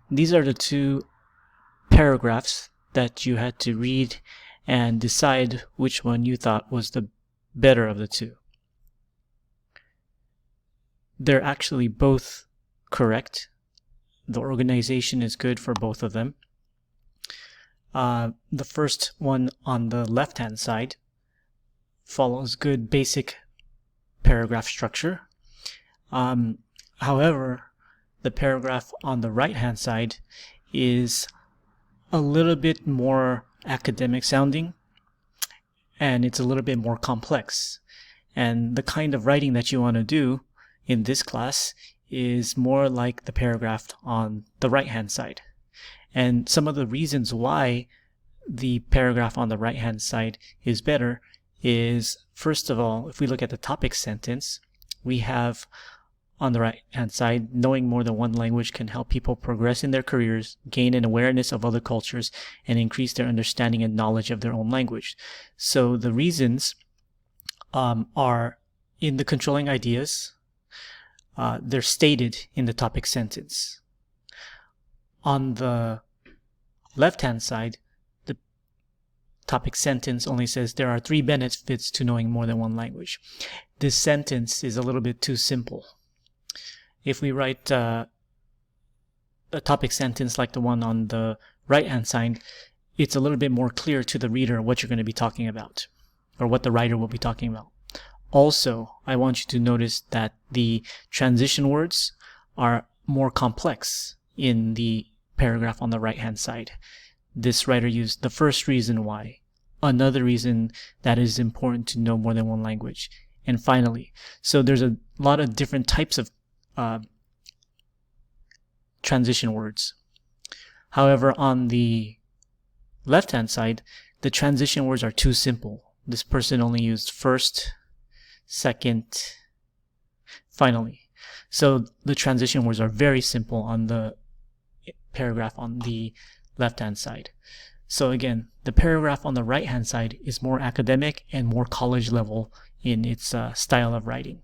these are the two paragraphs that you had to read and decide which one you thought was the better of the two. They're actually both correct. The organization is good for both of them. The first one on the left-hand side follows good basic paragraph structure. However, the paragraph on the right-hand side is a little bit more academic sounding, and it's a little bit more complex. And the kind of writing that you want to do in this class is more like the paragraph on the right-hand side. And some of the reasons why the paragraph on the right-hand side is better is, first of all, if we look at the topic sentence, we have on the right-hand side, knowing more than one language can help people progress in their careers, gain an awareness of other cultures, and increase their understanding and knowledge of their own language. So the reasons are in the controlling ideas. They're stated in the topic sentence. On the left-hand side, the topic sentence only says there are 3 benefits to knowing more than one language. This sentence is a little bit too simple. If we write a topic sentence like the one on the right-hand side, it's a little bit more clear to the reader what you're going to be talking about, or what the writer will be talking about. Also, I want you to notice that the transition words are more complex in the paragraph on the right-hand side. This writer used the first reason why, another reason that is important to know more than one language, and finally. So there's a lot of different types of transition words. However, on the left-hand side, the transition words are too simple. This person only used first, second, finally. So the transition words are very simple on the paragraph on the left-hand side. So again, the paragraph on the right-hand side is more academic and more college level in its style of writing.